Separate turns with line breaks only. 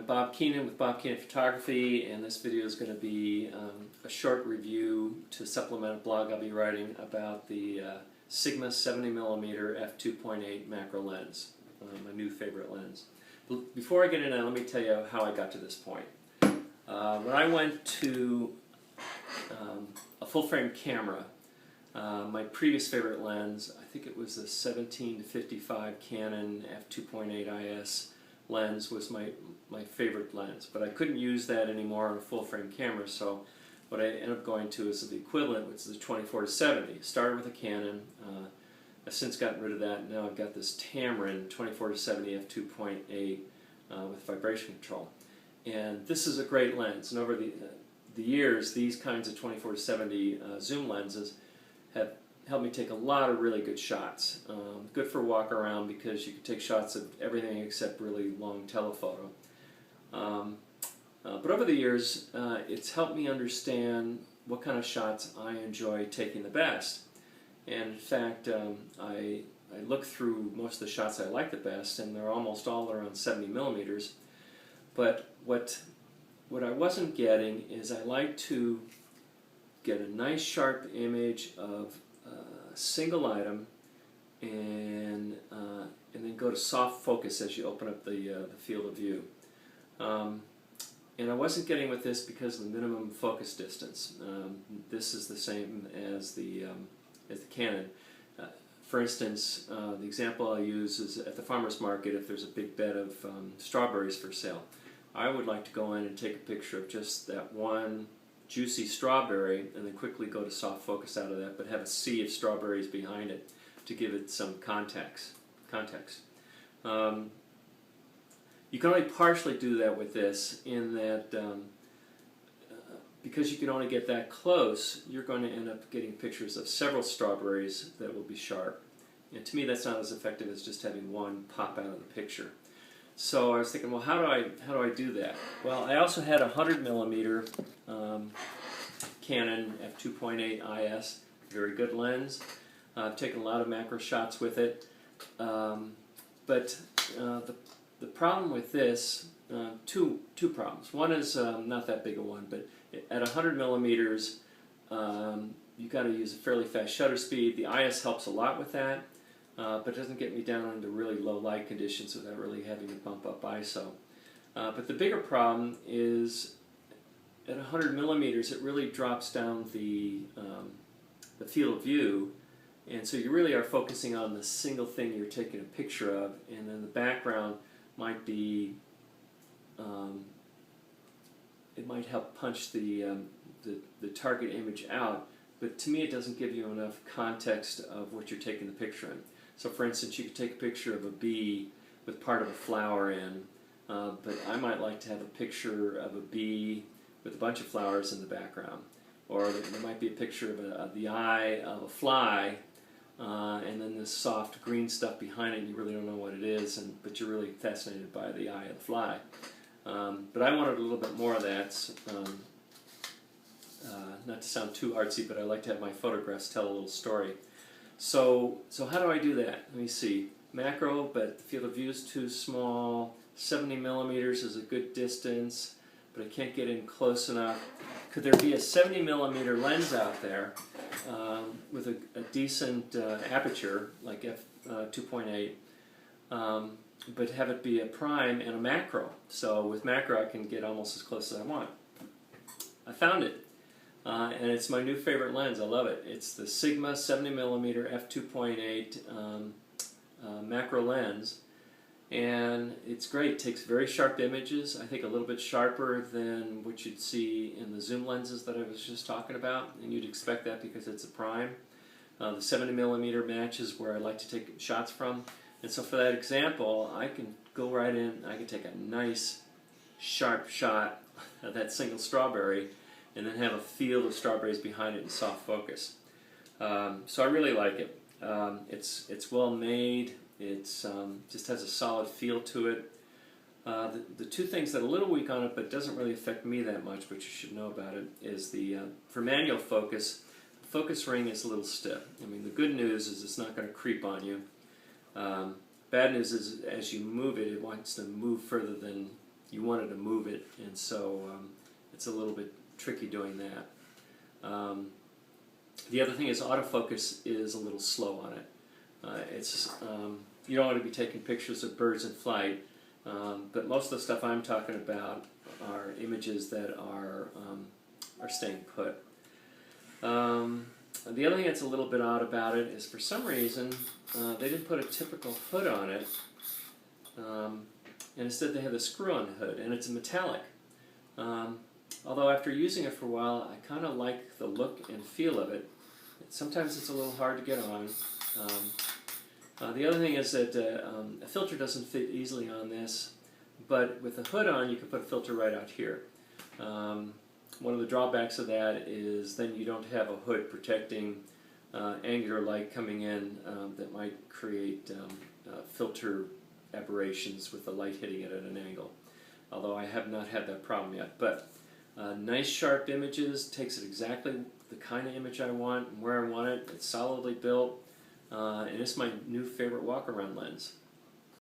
Bob Keenan with Bob Keenan Photography, and this video is going to be a short review to supplement a blog I'll be writing about the Sigma 70mm f2.8 macro lens, my new favorite lens. Before I get into that, let me tell you how I got to this point. When I went to a full-frame camera, my previous favorite lens, I think it was the 17-55 Canon f2.8 IS lens, was my favorite lens. But I couldn't use that anymore on a full-frame camera, so what I ended up going to is the equivalent, which is the 24-70. Started with a Canon. I've since gotten rid of that, and now I've got this Tamron 24-70 f2.8 with vibration control. And this is a great lens, and over the years, these kinds of 24-70 zoom lenses have helped me take a lot of really good shots. Good for walk around because you can take shots of everything except really long telephoto. But over the years, it's helped me understand what kind of shots I enjoy taking the best. And in fact, I look through most of the shots I like the best, and they're almost all around 70mm. But what I wasn't getting is I like to get a nice sharp image of a single item and then go to soft focus as you open up the field of view. And I wasn't getting with this because of the minimum focus distance. This is the same as the Canon. For instance, the example I use is at the farmer's market. If there's a big bed of strawberries for sale, I would like to go in and take a picture of just that one juicy strawberry and then quickly go to soft focus out of that, but have a sea of strawberries behind it to give it some context. You can only partially do that with this in that because you can only get that close, you're going to end up getting pictures of several strawberries that will be sharp. And to me, that's not as effective as just having one pop out of the picture. So I was thinking, well, how do I do that? Well, I also had a 100mm Canon f2.8 IS, very good lens. I've taken a lot of macro shots with it, but the problem with this, two problems. One is not that big a one, but at 100mm, you've got to use a fairly fast shutter speed. The IS helps a lot with that. But it doesn't get me down into really low light conditions without really having to bump up ISO. But the bigger problem is at 100mm it really drops down the field of view, and so you really are focusing on the single thing you're taking a picture of, and then the background might be, it might help punch the target image out, but to me it doesn't give you enough context of what you're taking the picture in. So for instance, you could take a picture of a bee with part of a flower in, but I might like to have a picture of a bee with a bunch of flowers in the background. Or there might be a picture of the eye of a fly, and then this soft green stuff behind it, and you really don't know what it is, but you're really fascinated by the eye of the fly. But I wanted a little bit more of that. Not to sound too artsy, but I like to have my photographs tell a little story. So how do I do that? Let me see. Macro, but the field of view is too small. 70mm is a good distance, but I can't get in close enough. Could there be a 70mm lens out there with a decent aperture, like f2.8, but have it be a prime and a macro? So with macro I can get almost as close as I want. I found it. And it's my new favorite lens. I love it. It's the Sigma 70mm f2.8 macro lens, and it's great. It takes very sharp images. I think a little bit sharper than what you'd see in the zoom lenses that I was just talking about, and you'd expect that because it's a prime. The 70mm matches where I like to take shots from, and so for that example, I can go right in. I can take a nice sharp shot of that single strawberry, and then have a field of strawberries behind it in soft focus. So I really like it. It's well made. It's just has a solid feel to it. The two things that are a little weak on it, but doesn't really affect me that much, but you should know about it, is for manual focus, the focus ring is a little stiff. I mean, the good news is it's not going to creep on you. Bad news is as you move it, it wants to move further than you wanted to move it, and so it's a little bit tricky doing that. The other thing is autofocus is a little slow on it. You don't want to be taking pictures of birds in flight, but most of the stuff I'm talking about are images that are staying put. The other thing that's a little bit odd about it is, for some reason, they didn't put a typical hood on it, and instead they have a screw-on hood, and it's a metallic. Although after using it for a while, I kind of like the look and feel of it. Sometimes it's a little hard to get on. The other thing is that a filter doesn't fit easily on this, but with the hood on, you can put a filter right out here. One of the drawbacks of that is then you don't have a hood protecting angular light coming in that might create filter aberrations with the light hitting it at an angle. Although I have not had that problem yet. But nice sharp images, takes it exactly the kind of image I want and where I want it. It's solidly built, and it's my new favorite walk-around lens.